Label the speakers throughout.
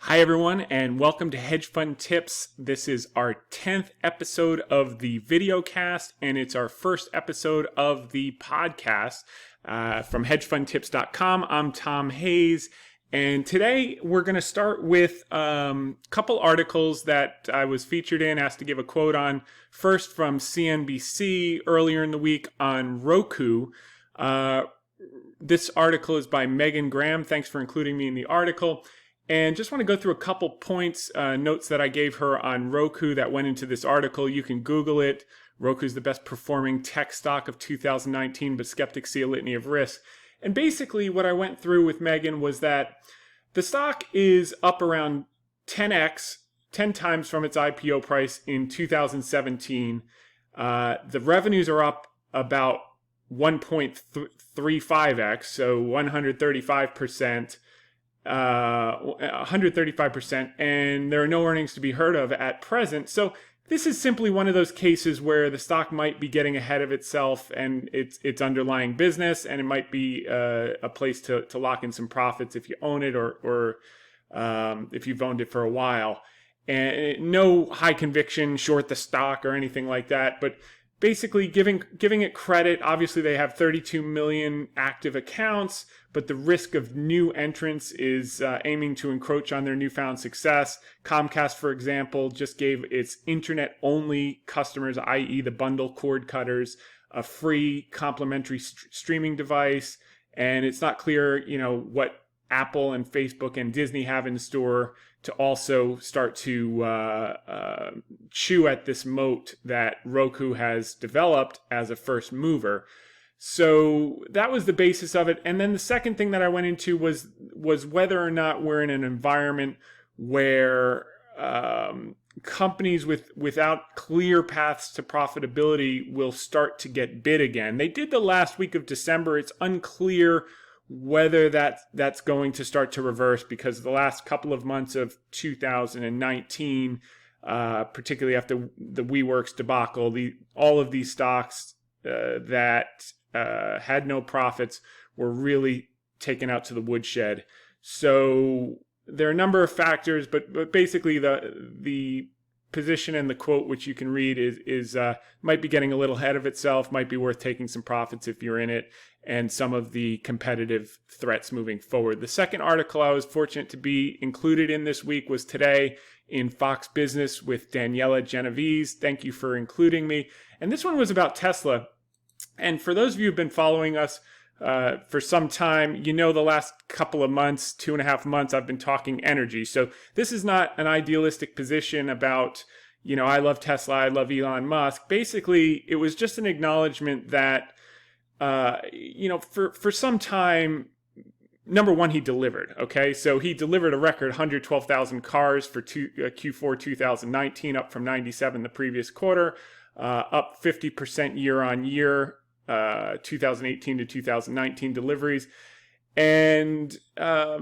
Speaker 1: Hi, everyone, and welcome to Hedge Fund Tips. This is our 10th episode of the VideoCast, and it's our first episode of the podcast from hedgefundtips.com. I'm Tom Hayes, and today we're going to start with a couple articles that I was featured in, asked to give a quote on. First, from CNBC earlier in the week on Roku. This article is by Megan Graham. Thanks for including me in the article. And just want to go through a couple points, notes that I gave her on Roku that went into this article. You can Google it. Roku is the best performing tech stock of 2019, but skeptics see a litany of risks. And basically what I went through with Megan was that the stock is up around 10 times from its IPO price in 2017. The revenues are up about 1.35x, so 135%. 135%, and there are no earnings to be heard of at present. So this is simply one of those cases where the stock might be getting ahead of itself and its underlying business, and it might be a place to lock in some profits if you own it or if you've owned it for a while. And no high conviction short the stock or anything like that, but basically giving it credit. Obviously, they have 32 million active accounts, but the risk of new entrants is aiming to encroach on their newfound success. Comcast, for example, just gave its internet-only customers, i.e. the bundle cord cutters, a free complimentary streaming device, and it's not clear, what Apple and Facebook and Disney have in store to also start to chew at this moat that Roku has developed as a first mover. So that was the basis of it. And then the second thing that I went into was whether or not we're in an environment where companies without clear paths to profitability will start to get bid again. They did the last week of December. It's unclear whether that's going to start to reverse, because the last couple of months of 2019, particularly after the WeWorks debacle, all of these stocks that had no profits were really taken out to the woodshed. So there are a number of factors, but basically the position and the quote, which you can read, is might be getting a little ahead of itself, might be worth taking some profits if you're in it, and some of the competitive threats moving forward. The second article I was fortunate to be included in this week was today in Fox Business with Daniela Genovese. Thank you for including me. And this one was about Tesla. And for those of you who've been following us for some time, the last couple of months, 2.5 months, I've been talking energy. So this is not an idealistic position about, I love Tesla, I love Elon Musk. Basically, it was just an acknowledgement that, for some time, number one, he delivered. Okay, so he delivered a record 112,000 cars for Q4 2019, up from 97 the previous quarter, up 50% year on year. 2018 to 2019 deliveries. And I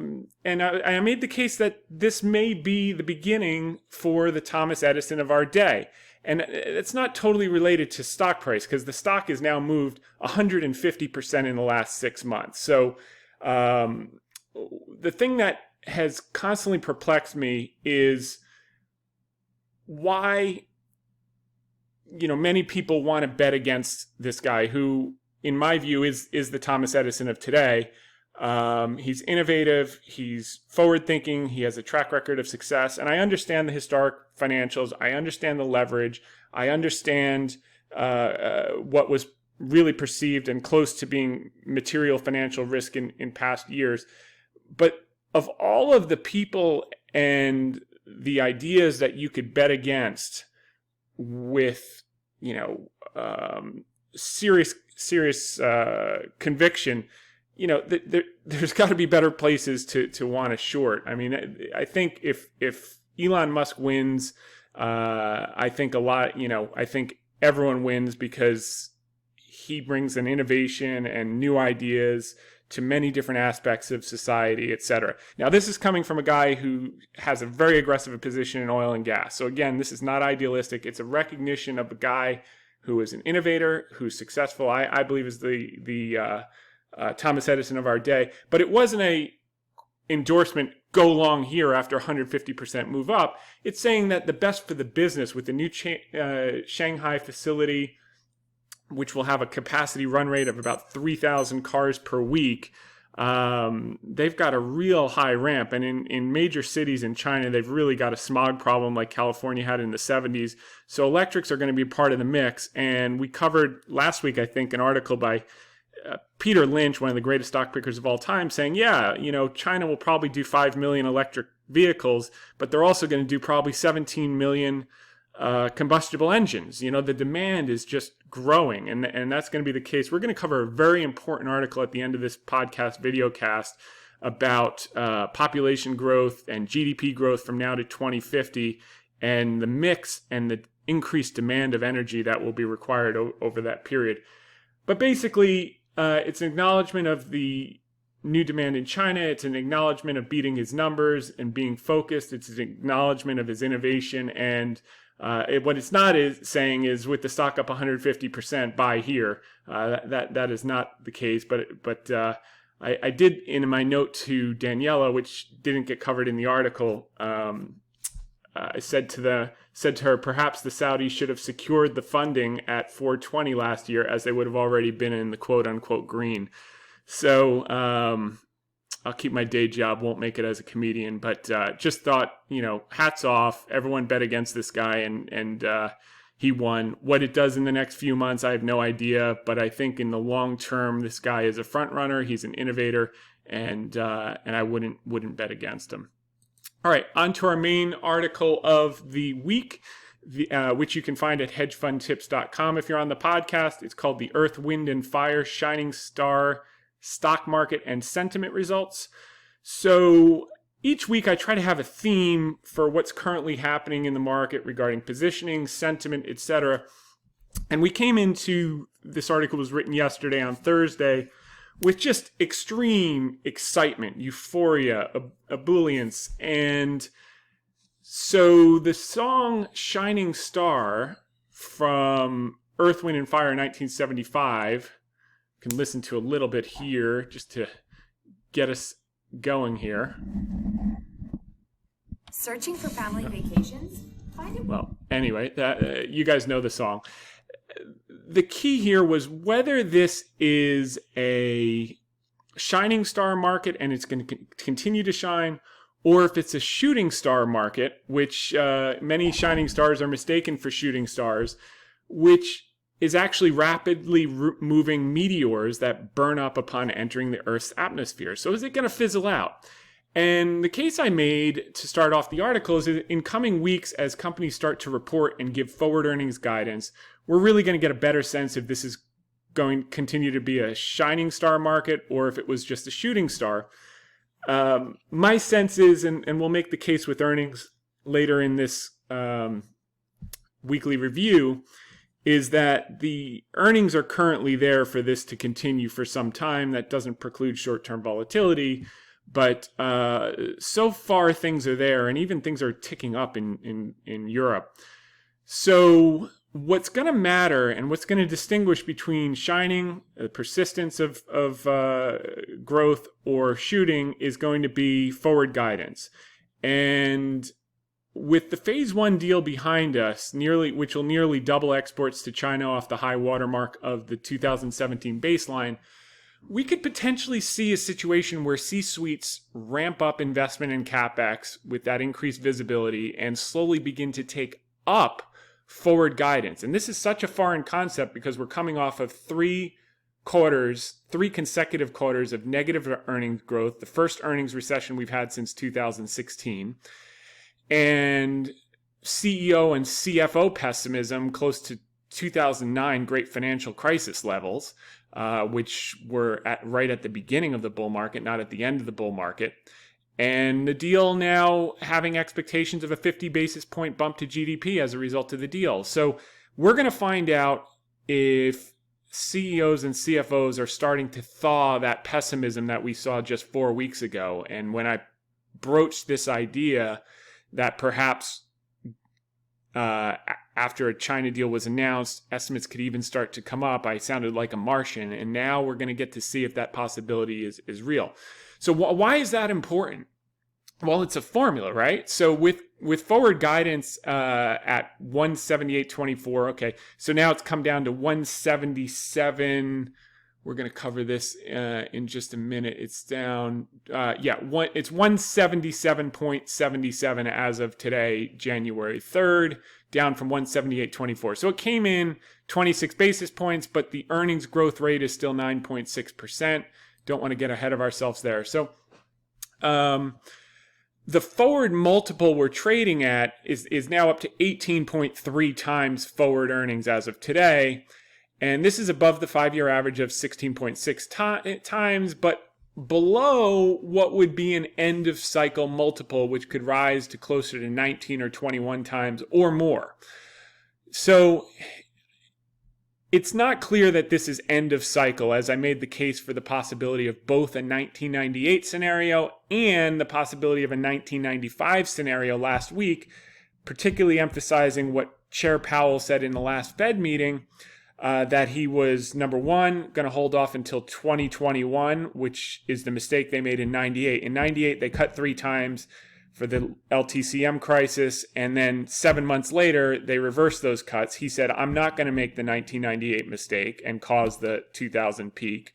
Speaker 1: made the case that this may be the beginning for the Thomas Edison of our day. And it's not totally related to stock price, because the stock has now moved 150% in the last 6 months. So the thing that has constantly perplexed me is why many people want to bet against this guy who, in my view, is the Thomas Edison of today. He's innovative, he's forward-thinking, he has a track record of success, and I understand the historic financials, I understand the leverage, I understand what was really perceived and close to being material financial risk in past years. But of all of the people and the ideas that you could bet against with serious conviction, there's got to be better places to want to short. I mean, I think if Elon Musk wins, I think I think everyone wins, because he brings an innovation and new ideas to many different aspects of society, etc. Now, this is coming from a guy who has a very aggressive position in oil and gas. So again, this is not idealistic. It's a recognition of a guy who is an innovator, who's successful. I believe is the Thomas Edison of our day. But it wasn't endorsement go long here after 150% move up. It's saying that the best for the business with the new Shanghai facility, which will have a capacity run rate of about 3,000 cars per week, they've got a real high ramp. And in major cities in China, they've really got a smog problem like California had in the 70s. So electrics are going to be part of the mix. And we covered last week, I think, an article by Peter Lynch, one of the greatest stock pickers of all time, saying, yeah, China will probably do 5 million electric vehicles, but they're also going to do probably 17 million combustible engines. The demand is just growing, and that's going to be the case. We're going to cover a very important article at the end of this podcast, VideoCast, about population growth and GDP growth from now to 2050, and the mix and the increased demand of energy that will be required over that period. But basically, it's an acknowledgement of the new demand in China. It's an acknowledgement of beating his numbers and being focused. It's an acknowledgement of his innovation. And what it's not saying is with the stock up 150%, buy here. That is not the case. But I did, in my note to Daniela, which didn't get covered in the article, I said to her, perhaps the Saudis should have secured the funding at 420 last year, as they would have already been in the quote-unquote green. So I'll keep my day job, won't make it as a comedian, but just thought, hats off. Everyone bet against this guy, and he won. What it does in the next few months, I have no idea, but I think in the long term, this guy is a front runner. He's an innovator, and I wouldn't bet against him. All right, on to our main article of the week, which you can find at hedgefundtips.com. If you're on the podcast, it's called The Earth, Wind, and Fire Shining Star Stock Market and Sentiment Results. So each week I try to have a theme for what's currently happening in the market regarding positioning, sentiment, etc. And we came into, this article was written yesterday on Thursday, with just extreme excitement, euphoria, ebullience. And so the song Shining Star from Earth, Wind, and Fire in 1975, you can listen to a little bit here just to get us going here.
Speaker 2: Searching for family vacations? Find it.
Speaker 1: Well, anyway, you guys know the song. The key here was whether this is a shining star market and it's going to continue to shine, or if it's a shooting star market, which many shining stars are mistaken for shooting stars, which is actually rapidly moving meteors that burn up upon entering the Earth's atmosphere. So is it going to fizzle out? And the case I made to start off the article is that in coming weeks, as companies start to report and give forward earnings guidance, we're really going to get a better sense if this is going to continue to be a shining star market or if it was just a shooting star. My sense is, and we'll make the case with earnings later in this weekly review, is that the earnings are currently there for this to continue for some time. That doesn't preclude short-term volatility. But so far things are there, and even things are ticking up in Europe. So what's going to matter and what's going to distinguish between shining, the persistence of growth, or shooting is going to be forward guidance. And with the phase one deal behind us, which will nearly double exports to China off the high watermark of the 2017 baseline, we could potentially see a situation where C-suites ramp up investment in CapEx with that increased visibility and slowly begin to take up forward guidance. And this is such a foreign concept because we're coming off of three consecutive quarters of negative earnings growth, the first earnings recession we've had since 2016, and CEO and CFO pessimism close to 2009 great financial crisis levels, which were right at the beginning of the bull market, not at the end of the bull market. And the deal now having expectations of a 50 basis point bump to GDP as a result of the deal. So we're going to find out if CEOs and CFOs are starting to thaw that pessimism that we saw just 4 weeks ago. And when I broached this idea that perhaps after a China deal was announced, estimates could even start to come up, I sounded like a Martian. And now we're going to get to see if that possibility is real. So why is that important? Well, it's a formula, right? So with forward guidance at 178.24, okay, so now it's come down to 177. We're going to cover this in just a minute. It's down, it's 177.77 as of today, January 3rd, down from 178.24. So it came in 26 basis points, but the earnings growth rate is still 9.6%. Don't want to get ahead of ourselves there. So, the forward multiple we're trading at is now up to 18.3 times forward earnings as of today. And this is above the 5-year average of 16.6 times, but below what would be an end of cycle multiple, which could rise to closer to 19 or 21 times or more. So it's not clear that this is end of cycle, as I made the case for the possibility of both a 1998 scenario and the possibility of a 1995 scenario last week, particularly emphasizing what Chair Powell said in the last Fed meeting, that he was, number one, going to hold off until 2021, which is the mistake they made in 98. In 98, they cut 3 times for the LTCM crisis, and then 7 months later, they reversed those cuts. He said, I'm not going to make the 1998 mistake and cause the 2000 peak.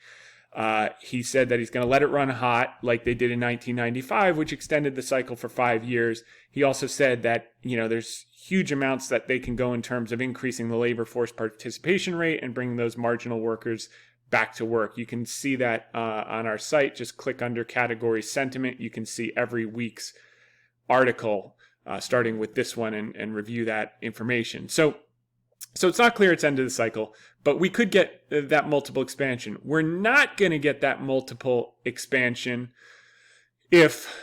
Speaker 1: He said that he's going to let it run hot like they did in 1995, which extended the cycle for 5 years. He also said that, there's huge amounts that they can go in terms of increasing the labor force participation rate and bringing those marginal workers back to work. You can see that on our site. Just click under category sentiment. You can see every week's article starting with this one and review that information. So it's not clear it's end of the cycle, but we could get that multiple expansion. We're not going to get that multiple expansion if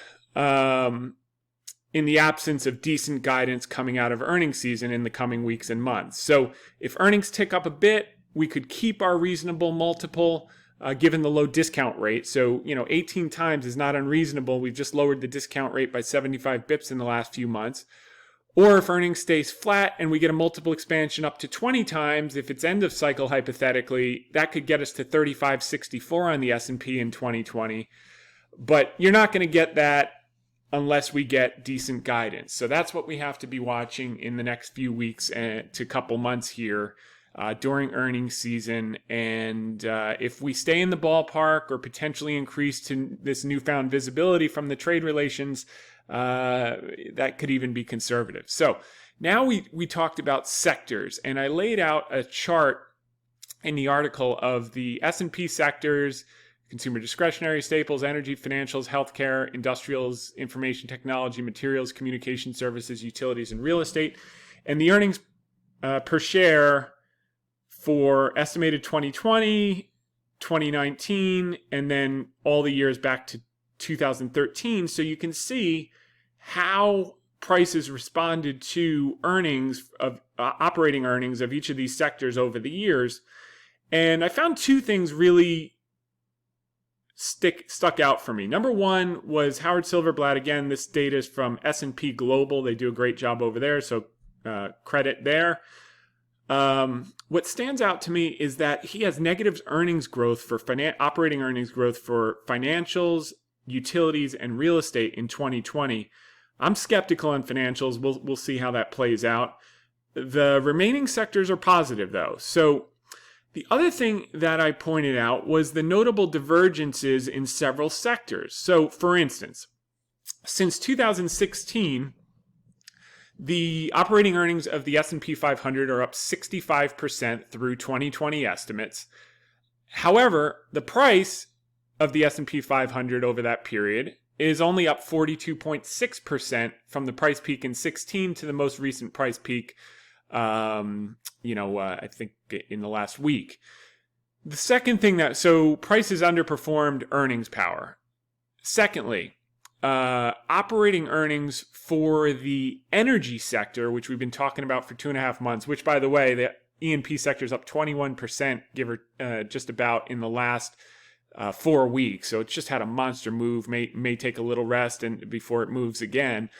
Speaker 1: in the absence of decent guidance coming out of earnings season in the coming weeks and months. So if earnings tick up a bit, we could keep our reasonable multiple given the low discount rate. So, 18 times is not unreasonable. We've just lowered the discount rate by 75 bips in the last few months. Or if earnings stays flat and we get a multiple expansion up to 20 times, if it's end of cycle hypothetically, that could get us to 35.64 on the S&P in 2020. But you're not going to get that unless we get decent guidance. So that's what we have to be watching in the next few weeks to couple months here during earnings season. And if we stay in the ballpark or potentially increase to this newfound visibility from the trade relations, that could even be conservative. So now we talked about sectors, and I laid out a chart in the article of the S&P sectors: consumer discretionary, staples, energy, financials, healthcare, industrials, information technology, materials, communication services, utilities, and real estate. And the earnings per share for estimated 2020, 2019, and then all the years back to 2013. So you can see how prices responded to earnings of operating earnings of each of these sectors over the years. And I found two things really stuck out for me. Number one was Howard Silverblatt. Again, this data is from S&P Global. They do a great job over there, so credit there. What stands out to me is that he has negative earnings growth for operating earnings growth for financials, utilities, and real estate in 2020. I'm skeptical on financials. We'll see how that plays out. The remaining sectors are positive, though. So the other thing that I pointed out was the notable divergences in several sectors. So, for instance, since 2016, the operating earnings of the S&P 500 are up 65% through 2020 estimates. However, the price of the S&P 500 over that period is only up 42.6% from the price peak in 16 to the most recent price peak, I think in the last week. The second thing so prices underperformed earnings power. Secondly, operating earnings for the energy sector, which we've been talking about for 2.5 months, which, by the way, the E&P sector is up 21%, give or just about, in the last 4 weeks. So it's just had a monster move, may take a little rest and before it moves again.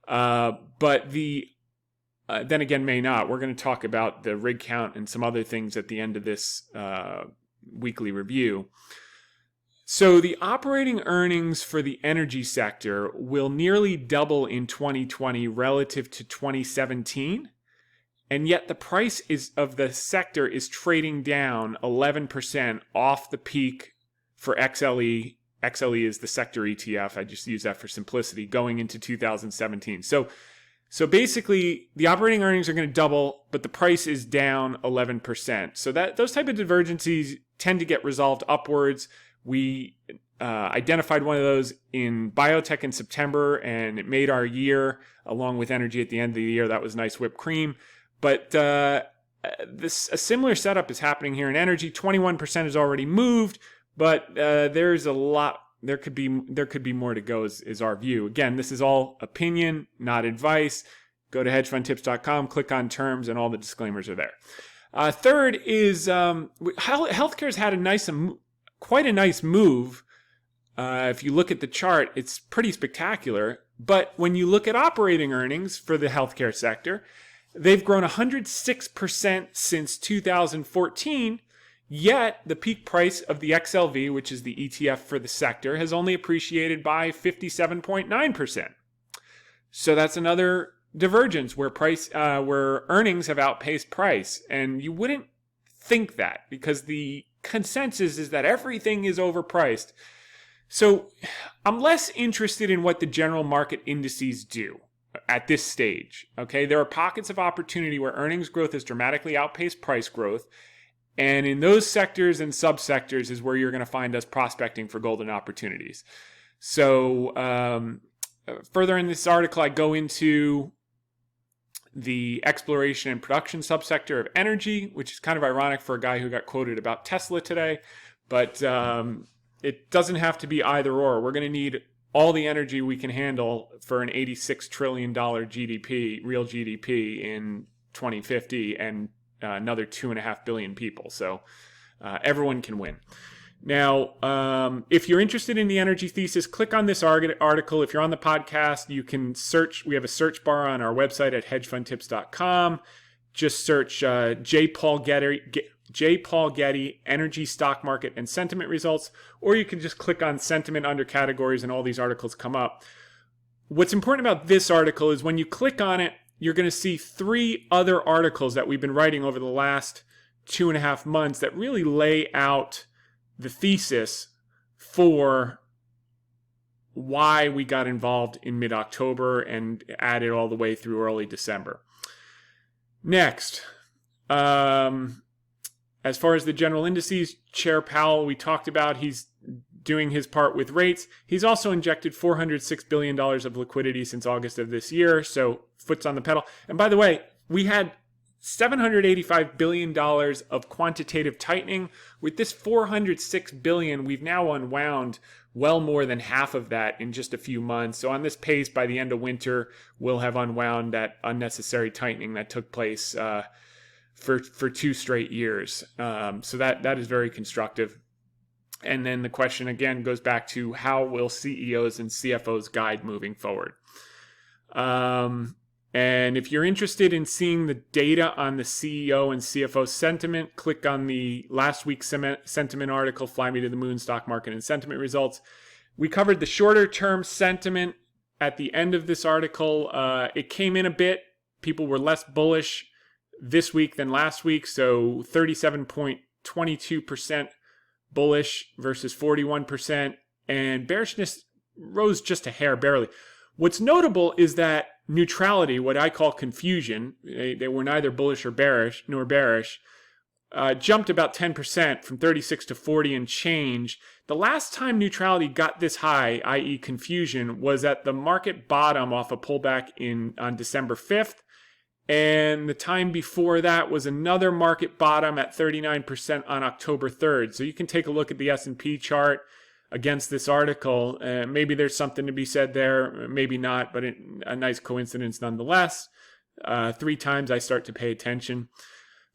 Speaker 1: But then again, may not. We're going to talk about the rig count and some other things at the end of this weekly review. So the operating earnings for the energy sector will nearly double in 2020 relative to 2017. And yet the price of the sector is trading down 11% off the peak for XLE. XLE is the sector ETF. I just use that for simplicity going into 2017. So basically, the operating earnings are going to double, but the price is down 11%. So those type of divergences tend to get resolved upwards. We identified one of those in biotech in September, and it made our year, along with energy at the end of the year. That was nice whipped cream. But a similar setup is happening here in energy. 21% has already moved, but there's a lot. There could be more to go, is our view. Again, this is all opinion, not advice. Go to hedgefundtips.com, click on terms, and all the disclaimers are there. Third is healthcare's had quite a nice move. If you look at the chart, it's pretty spectacular. But when you look at operating earnings for the healthcare sector, they've grown 106% since 2014, yet the peak price of the XLV, which is the ETF for the sector, has only appreciated by 57.9%. So that's another divergence where earnings have outpaced price. And you wouldn't think that because the consensus is that everything is overpriced. So I'm less interested in what the general market indices do at this stage. Okay, there are pockets of opportunity where earnings growth has dramatically outpaced price growth, and in those sectors and subsectors is where you're going to find us prospecting for golden opportunities. So further in this article, I go into the exploration and production subsector of energy, which is kind of ironic for a guy who got quoted about Tesla today, but it doesn't have to be either or. We're going to need all the energy we can handle for an $86 trillion GDP, real GDP in 2050, and another 2.5 billion people. So everyone can win. Now, if you're interested in the energy thesis, click on this article. If you're on the podcast, you can search. We have a search bar on our website at hedgefundtips.com. Just search J. Paul Getty Energy Stock Market and Sentiment Results, or you can just click on Sentiment under categories and all these articles come up. What's important about this article is when you click on it, you're going to see 3 other articles that we've been writing over the last 2.5 months that really lay out the thesis for why we got involved in mid-October and added all the way through early December. Next, as far as the general indices, Chair Powell, we talked about, he's doing his part with rates. He's also injected $406 billion of liquidity since August of this year, so foot's on the pedal. And by the way, we had $785 billion of quantitative tightening. With this $406 billion, we've now unwound well more than half of that in just a few months. So on this pace, by the end of winter, we'll have unwound that unnecessary tightening that took place for 2 straight years. So that is very constructive. And then the question again goes back to how will CEOs and CFOs guide moving forward? And if you're interested in seeing the data on the CEO and CFO sentiment, click on the last week's sentiment article, Fly Me to the Moon, Stock Market and Sentiment Results. We covered the shorter term sentiment at the end of this article. It came in a bit. People were less bullish this week than last week. So 37.22% bullish versus 41%. And bearishness rose just a hair, barely. What's notable is that neutrality, what I call confusion, they were neither bullish or bearish, jumped about 10% from 36 to 40 and change. The last time neutrality got this high, i.e. confusion, was at the market bottom off a pullback on December 5th. And the time before that was another market bottom at 39% on October 3rd. So you can take a look at the S&P chart against this article. Maybe there's something to be said there, maybe not, but a nice coincidence nonetheless. 3 times I start to pay attention.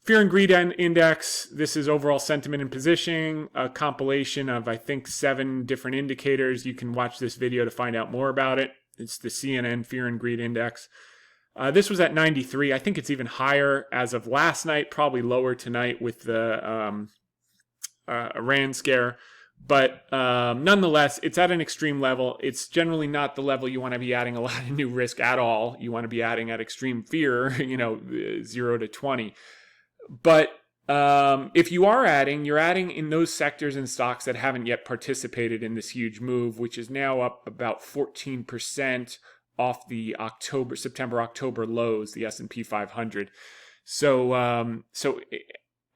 Speaker 1: Fear and Greed Index, this is overall sentiment and positioning, a compilation of, I think, 7 different indicators. You can watch this video to find out more about it. It's the CNN Fear and Greed Index. This was at 93. I think it's even higher as of last night, probably lower tonight with the Iran scare. But nonetheless, it's at an extreme level. It's generally not the level you want to be adding a lot of new risk at all. You want to be adding at extreme fear, 0 to 20. But if you are adding, you're adding in those sectors and stocks that haven't yet participated in this huge move, which is now up about 14% off the September-October lows, the S&P 500. So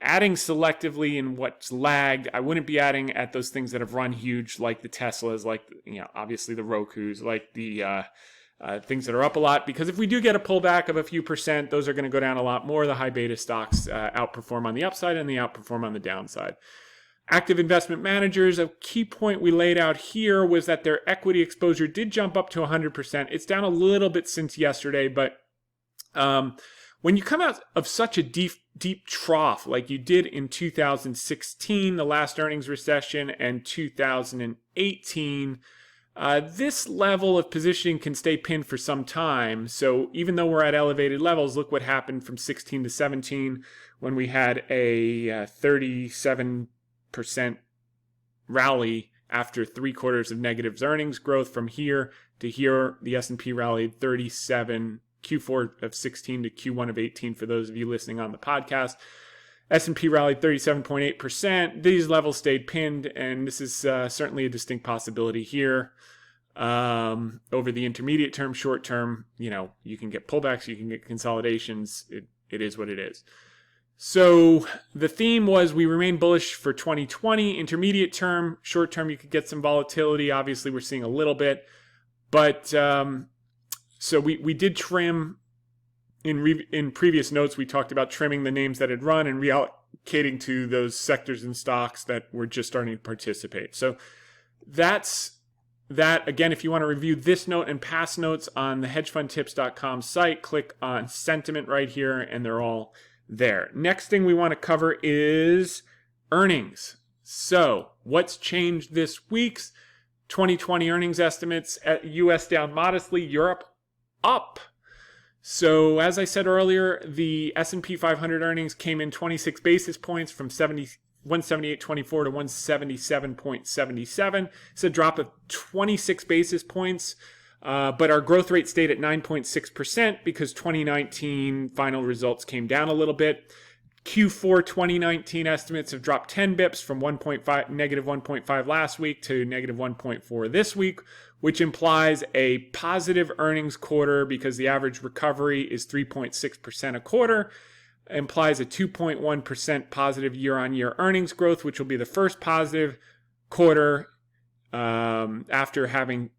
Speaker 1: adding selectively in what's lagged, I wouldn't be adding at those things that have run huge, like the Teslas, like obviously the Rokus, like the things that are up a lot. Because if we do get a pullback of a few percent, those are going to go down a lot more. The high beta stocks outperform on the upside and they outperform on the downside. Active investment managers, a key point we laid out here was that their equity exposure did jump up to 100%. It's down a little bit since yesterday, but when you come out of such a deep trough like you did in 2016, the last earnings recession, and 2018, this level of positioning can stay pinned for some time. So even though we're at elevated levels, look what happened from 16 to 17 when we had a 37% rally after 3 quarters of negative earnings growth. From here to here, the S&P rallied 37 Q4 of 16 to Q1 of 18 for those of you listening on the podcast. S&P rallied 37.8%. These levels stayed pinned, and this is certainly a distinct possibility here. Over the intermediate term, short term, you can get pullbacks, you can get consolidations. It is what it is. So the theme was we remain bullish for 2020. Intermediate term, short term, you could get some volatility. Obviously, we're seeing a little bit, but so we did trim. In previous notes, we talked about trimming the names that had run and reallocating to those sectors and stocks that were just starting to participate. So that's that. Again, if you want to review this note and past notes on the hedgefundtips.com site, click on sentiment right here, and they're all there. Next thing we want to cover is earnings. So what's changed this week's 2020 earnings estimates? At US down modestly, Europe up. So as I said earlier, the S&P 500 earnings came in 26 basis points from 178.24 to 177.77. It's a drop of 26 basis points, but our growth rate stayed at 9.6% because 2019 final results came down a little bit. Q4 2019 estimates have dropped 10 bips from negative 1.5 last week to negative 1.4 this week, which implies a positive earnings quarter because the average recovery is 3.6% a quarter, implies a 2.1% positive year-on-year earnings growth, which will be the first positive quarter after having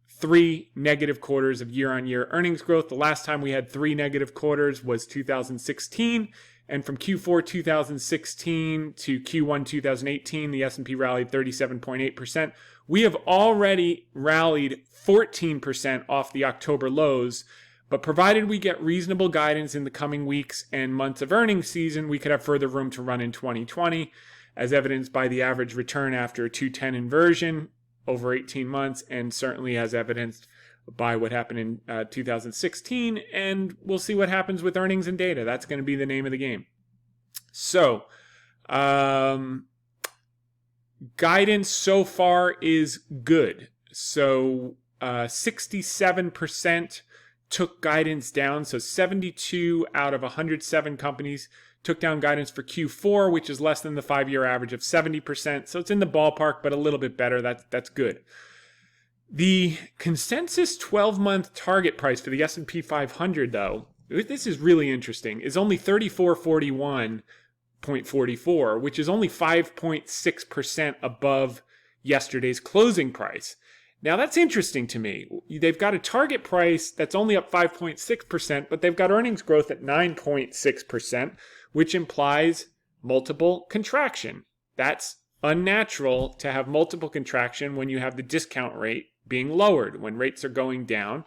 Speaker 1: 3 negative quarters of year-on-year earnings growth. The last time we had 3 negative quarters was 2016. And from Q4 2016 to Q1 2018, the S&P rallied 37.8%. We have already rallied 14% off the October lows, but provided we get reasonable guidance in the coming weeks and months of earnings season, we could have further room to run in 2020, as evidenced by the average return after a 210 inversion over 18 months, and certainly as evidenced by what happened in 2016, and we'll see what happens with earnings and data. That's going to be the name of the game. So, guidance so far is good. So, 67% took guidance down. So, 72 out of 107 companies took down guidance for Q4, which is less than the 5-year average of 70%. So, it's in the ballpark, but a little bit better. That's good. The consensus 12-month target price for the S&P 500, though, this is really interesting, is only 3441.44, which is only 5.6% above yesterday's closing price. Now, that's interesting to me. They've got a target price that's only up 5.6%, but they've got earnings growth at 9.6%, which implies multiple contraction. That's unnatural to have multiple contraction when you have the discount rate being lowered. When rates are going down,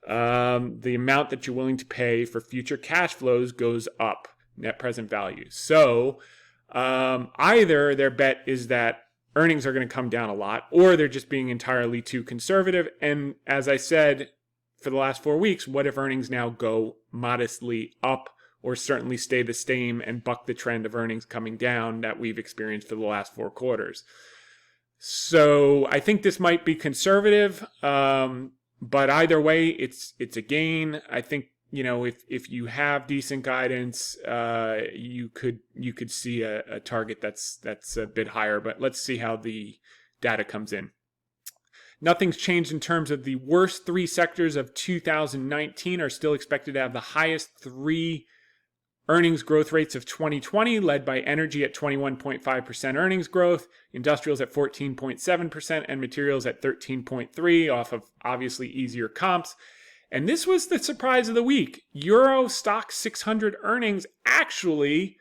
Speaker 1: the amount that you're willing to pay for future cash flows goes up, net present value. So either their bet is that earnings are going to come down a lot, or they're just being entirely too conservative. And as I said, for the last 4 weeks, what if earnings now go modestly up, or certainly stay the same and buck the trend of earnings coming down that we've experienced for the last 4 quarters? So I think this might be conservative, but either way, it's a gain. I think, if you have decent guidance, you could see a target that's a bit higher. But let's see how the data comes in. Nothing's changed in terms of the worst three sectors of 2019 are still expected to have the highest three earnings growth rates of 2020, led by energy at 21.5% earnings growth, industrials at 14.7%, and materials at 13.3%, off of obviously easier comps. And this was the surprise of the week. Euro Stock 600 earnings actually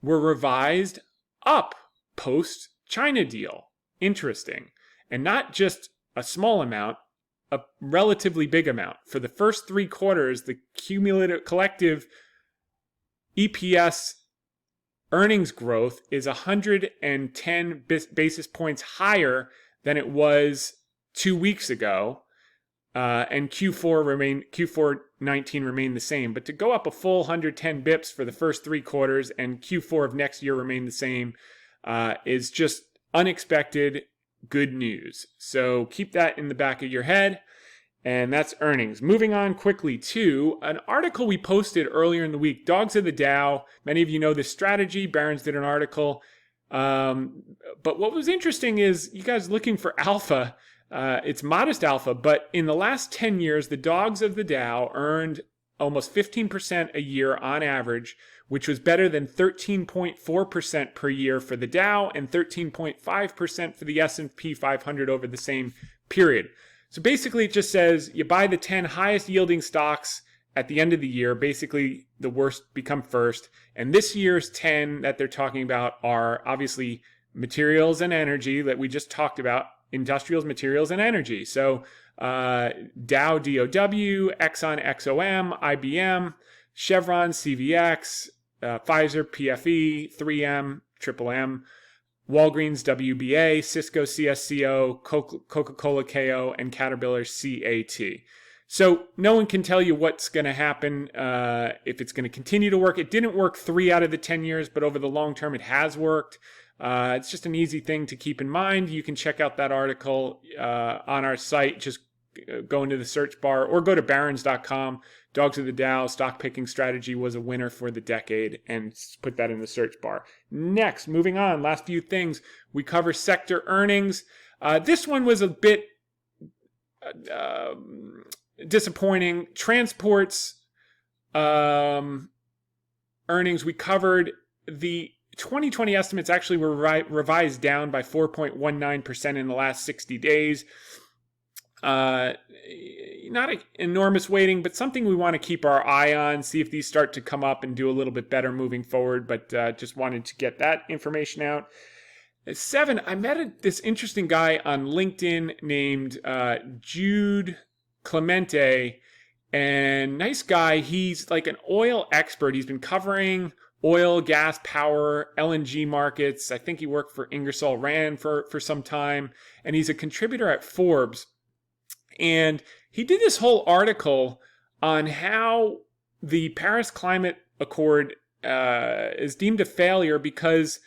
Speaker 1: were revised up post-China deal. Interesting. And not just a small amount, a relatively big amount. For the first 3 quarters, the cumulative collective EPS earnings growth is 110 basis points higher than it was 2 weeks ago, and Q4 19 remained the same. But to go up a full 110 bips for the first 3 quarters and Q4 of next year remain the same is just unexpected good news. So keep that in the back of your head. And that's earnings. Moving on quickly to an article we posted earlier in the week, Dogs of the Dow. Many of you know this strategy. Barron's did an article. But what was interesting is you guys looking for alpha. It's modest alpha, but in the last 10 years, the Dogs of the Dow earned almost 15% a year on average, which was better than 13.4% per year for the Dow and 13.5% for the S&P 500 over the same period. So basically it just says you buy the 10 highest yielding stocks at the end of the year. Basically the worst become first. And this year's 10 that they're talking about are obviously materials and energy that we just talked about, industrials, materials, and energy. So Dow, DOW, Exxon, XOM, IBM, Chevron, CVX, Pfizer, PFE, 3M, Triple M, Walgreens, WBA, Cisco, CSCO, Coca-Cola, KO, and Caterpillar, CAT. So no one can tell you what's going to happen, if it's going to continue to work. It didn't work 3 out of the 10 years, but over the long term, it has worked. It's just an easy thing to keep in mind. You can check out that article on our site. Just go into the search bar or go to barrons.com. Dogs of the Dow, stock picking strategy was a winner for the decade, and put that in the search bar. Next, moving on, last few things. We cover sector earnings. This one was a bit disappointing. Transports earnings, we covered. The 2020 estimates actually were revised down by 4.19% in the last 60 days. Not an enormous weighting, but something we want to keep our eye on, see if these start to come up and do a little bit better moving forward. But just wanted to get that information out. 7, I met this interesting guy on LinkedIn named Jude Clemente, and nice guy. He's like an oil expert. He's been covering oil, gas, power, LNG markets. I think he worked for Ingersoll Rand for some time, and he's a contributor at Forbes. And he did this whole article on how the Paris Climate Accord is deemed a failure because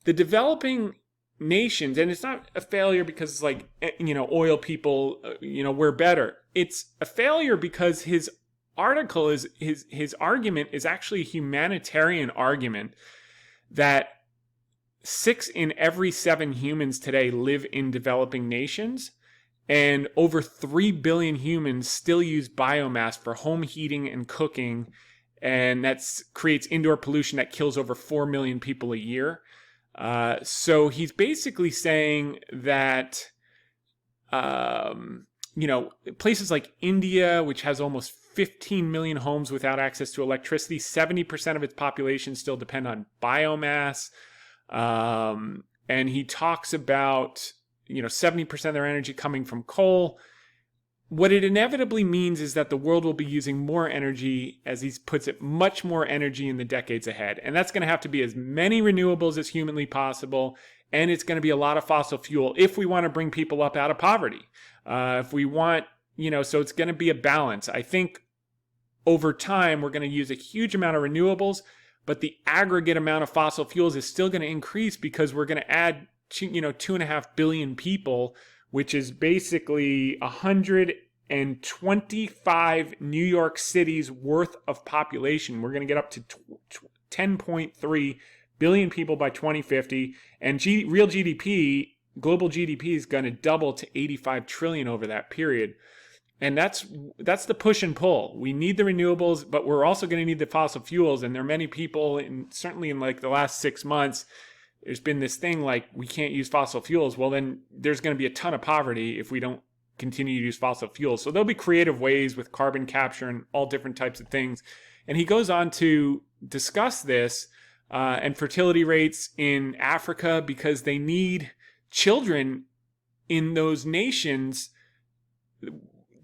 Speaker 1: the developing nations, and it's not a failure because it's like, oil people, we're better. It's a failure because his article is, his argument is actually a humanitarian argument that 6 in every 7 humans today live in developing nations. And over 3 billion humans still use biomass for home heating and cooking. And that creates indoor pollution that kills over 4 million people a year. So he's basically saying that, places like India, which has almost 15 million homes without access to electricity, 70% of its population still depend on biomass. And he talks about 70% of their energy coming from coal. What it inevitably means is that the world will be using more energy, as he puts it, much more energy in the decades ahead. And that's going to have to be as many renewables as humanly possible. And it's going to be a lot of fossil fuel if we want to bring people up out of poverty. If we want, so it's going to be a balance. I think over time, we're going to use a huge amount of renewables, but the aggregate amount of fossil fuels is still going to increase because we're going to add 2.5 billion people, which is basically 125 New York City's worth of population. We're going to get up to 10.3 billion people by 2050, and real GDP, global GDP, is going to double to 85 trillion over that period. And that's the push and pull. We need the renewables, but we're also going to need the fossil fuels. And there are many people, certainly in like the last 6 months, there's been this thing like we can't use fossil fuels. Well, then there's going to be a ton of poverty if we don't continue to use fossil fuels. So there'll be creative ways with carbon capture and all different types of things. And he goes on to discuss this and fertility rates in Africa, because they need children in those nations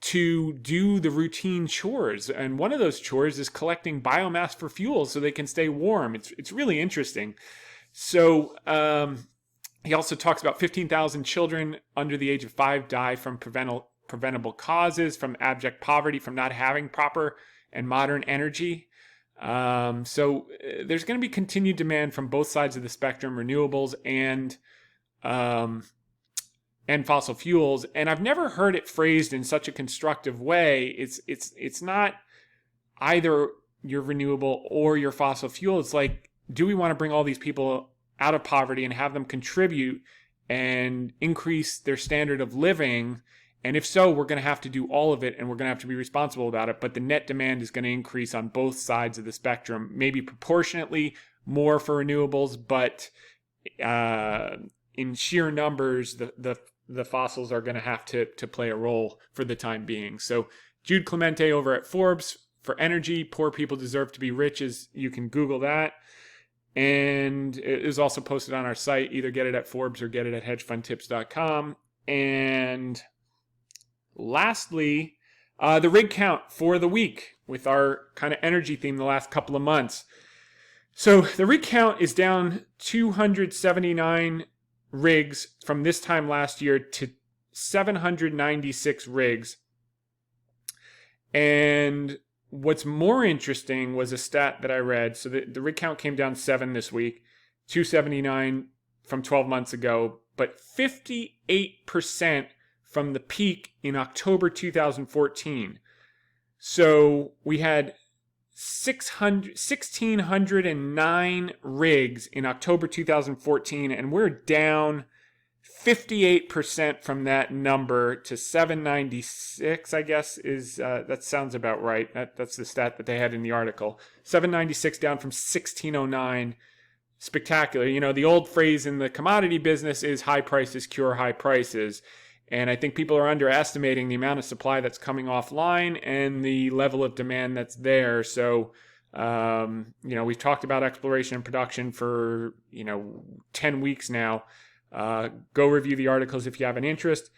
Speaker 1: to do the routine chores. And one of those chores is collecting biomass for fuel so they can stay warm. It's really interesting. So he also talks about 15,000 children under the age of 5 die from preventable causes, from abject poverty, from not having proper and modern energy. So there's going to be continued demand from both sides of the spectrum, renewables and fossil fuels. And I've never heard it phrased in such a constructive way. It's not either your renewable or your fossil fuel. It's like, do we want to bring all these people out of poverty and have them contribute and increase their standard of living? And if so, we're going to have to do all of it, and we're going to have to be responsible about it. But the net demand is going to increase on both sides of the spectrum, maybe proportionately more for renewables, but in sheer numbers, the fossils are going to have to play a role for the time being. So Jude Clemente over at Forbes for energy, poor people deserve to be rich, you can Google that. And it is also posted on our site. Either get it at Forbes or get it at hedgefundtips.com. And lastly, the rig count for the week with our kind of energy theme the last couple of months. So the rig count is down 279 rigs from this time last year to 796 rigs. And what's more interesting was a stat that I read. So the rig count came down 7 this week, 279 from 12 months ago, but 58% from the peak in October 2014. So we had 1,609 rigs in October 2014, and we're down 58% from that number to 796, I guess, is that sounds about right. That's the stat that they had in the article. 796 down from 1,609. Spectacular. You know, the old phrase in the commodity business is high prices cure high prices. And I think people are underestimating the amount of supply that's coming offline and the level of demand that's there. So, we've talked about exploration and production for, 10 weeks now. Go review the articles if you have an interest.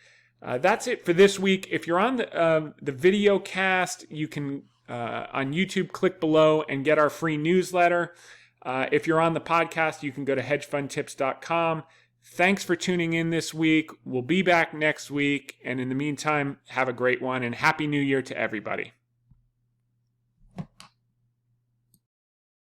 Speaker 1: That's it for this week. If you're on the VideoCast, you can, on YouTube, click below and get our free newsletter. If you're on the podcast, you can go to hedgefundtips.com. Thanks for tuning in this week. We'll be back next week. And in the meantime, have a great one and Happy New Year to everybody.